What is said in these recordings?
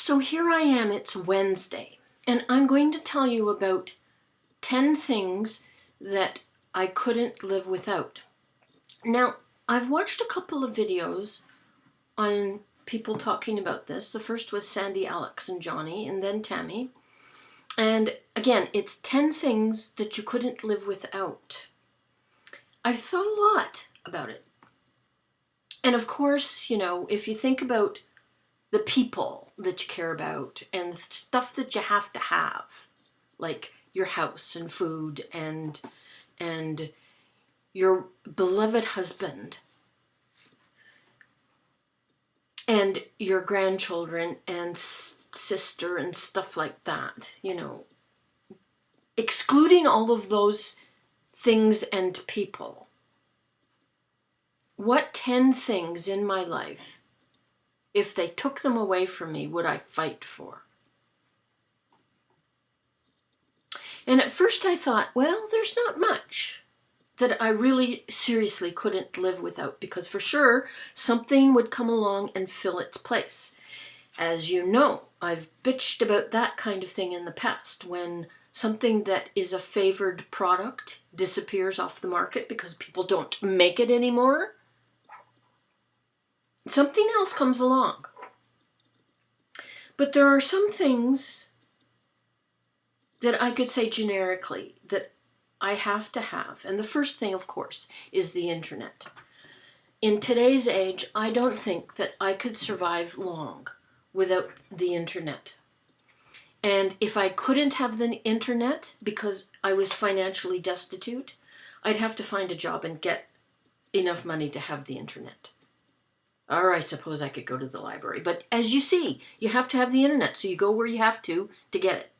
So here I am, it's Wednesday, and I'm going to tell you about 10 things that I couldn't live without. Now, I've watched a couple of videos on people talking about this. The first was Sandi, Alex, and Johnny, and then Tammy. And again, it's 10 things that you couldn't live without. I've thought a lot about it. And of course, you know, if you think about the people that you care about and the stuff that you have, like your house and food and your beloved husband and your grandchildren and sister and stuff like that, you know, excluding all of those things and people, what 10 things in my life, if they took them away from me, would I fight for? And at first I thought, well, there's not much that I really seriously couldn't live without, because for sure something would come along and fill its place. As you know, I've bitched about that kind of thing in the past, when something that is a favored product disappears off the market because people don't make it anymore. Something else comes along. But there are some things that I could say generically that I have to have. And the first thing, of course, is the internet. In today's age, I don't think that I could survive long without the internet. And if I couldn't have the internet because I was financially destitute, I'd have to find a job and get enough money to have the internet. Or I suppose I could go to the library. But as you see, you have to have the internet, so you go where you have to get it.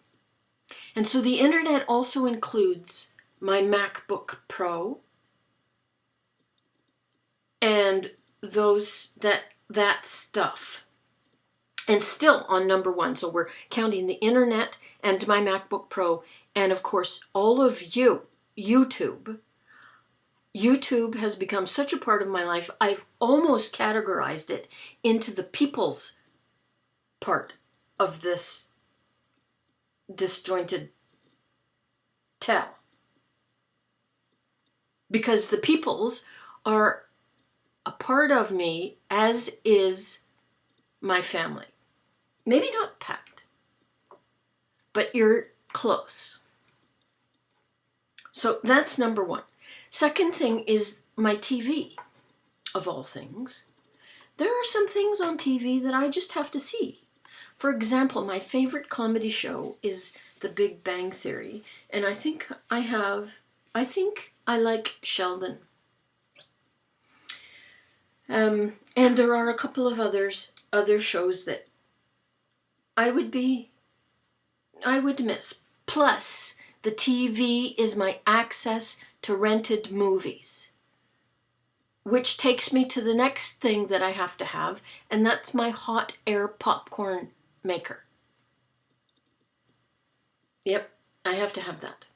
And so the internet also includes my MacBook Pro and that stuff. And still on number one. So we're counting the internet and my MacBook Pro and of course all of YouTube. YouTube has become such a part of my life, I've almost categorized it into the people's part of this disjointed tell. Because the people's are a part of me, as is my family. Maybe not packed, but you're close. So that's number one. Second thing is my TV, of all things. There are some things on TV that I just have to see. For example, my favorite comedy show is The Big Bang Theory, and I think I like Sheldon. And there are a couple of other shows that I would miss. Plus, the TV is my access to rented movies, which takes me to the next thing that I have to have, and that's my hot air popcorn maker. Yep, I have to have that.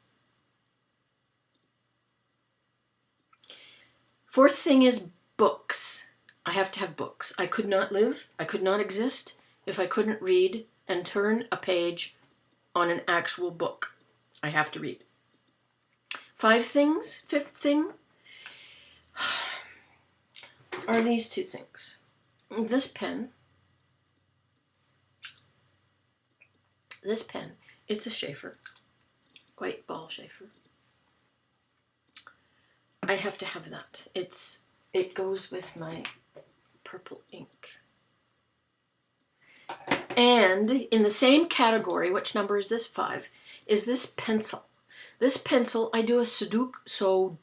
Fourth thing is books. I have to have books. I could not exist if I couldn't read and turn a page on an actual book. I have to read. Fifth thing, are these two things. This pen, it's a Schaefer, white ball Schaefer. I have to have that. It goes with my purple ink. And in the same category, which number is this? 5, is this pencil. This pencil, I do a Sudoku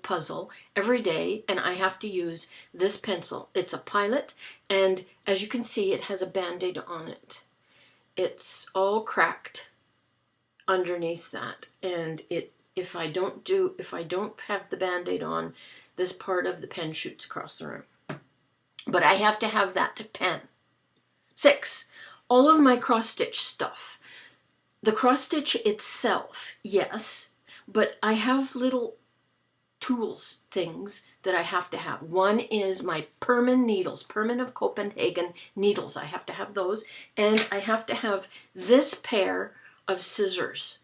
puzzle every day, and I have to use this pencil. It's a Pilot, and as you can see, it has a Band-Aid on it. It's all cracked underneath that, and if I don't have the Band-Aid on, this part of the pen shoots across the room. But I have to have that pen. 6, all of my cross-stitch stuff. The cross-stitch itself, yes, but I have little tools things that I have to have. One is my Perman needles, Perman of Copenhagen needles. I have to have those. And I have to have this pair of scissors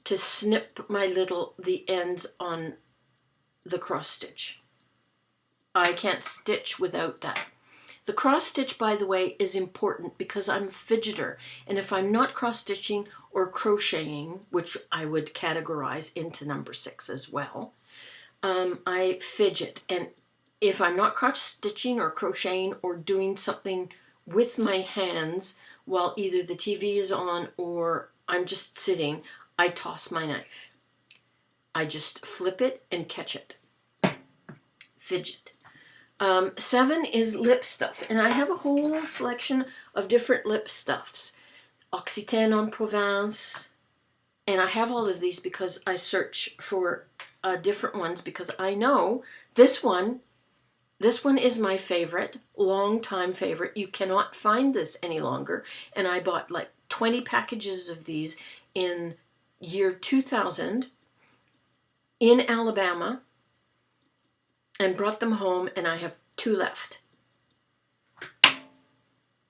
to snip the ends on the cross stitch. I can't stitch without that. The cross stitch, by the way, is important because I'm a fidgeter. And if I'm not cross stitching or crocheting, which I would categorize into number 6 as well, I fidget. And if I'm not cross stitching or crocheting or doing something with my hands while either the TV is on or I'm just sitting, I toss my knife. I just flip it and catch it. Fidget. 7 is lip stuff, and I have a whole selection of different lip stuffs. Occitane en Provence, and I have all of these because I search for different ones because I know this one is my favorite, long-time favorite. You cannot find this any longer, and I bought like 20 packages of these in year 2000 in Alabama and brought them home, and I have 2 left.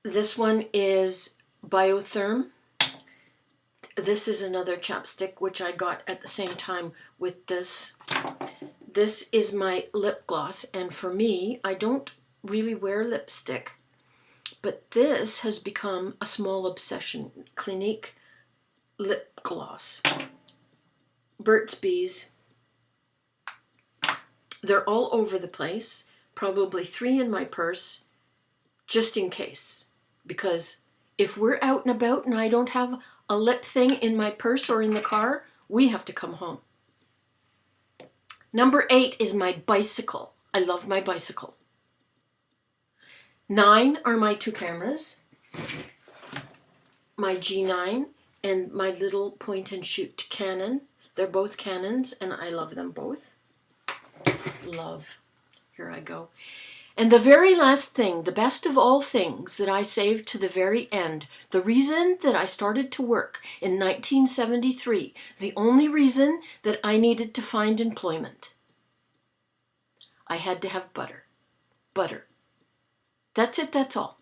This one is Biotherm. This is another chapstick which I got at the same time with this. This is my lip gloss, and for me, I don't really wear lipstick, but this has become a small obsession. Clinique lip gloss. Burt's Bees. They're all over the place, probably 3 in my purse, just in case. Because if we're out and about and I don't have a lip thing in my purse or in the car, we have to come home. Number 8 is my bicycle. I love my bicycle. 9 are my 2 cameras, my G9 and my little point and shoot Canon. They're both Canons and I love them both. Love. Here I go. And the very last thing, the best of all things that I saved to the very end, the reason that I started to work in 1973, the only reason that I needed to find employment, I had to have butter. Butter. That's it, that's all.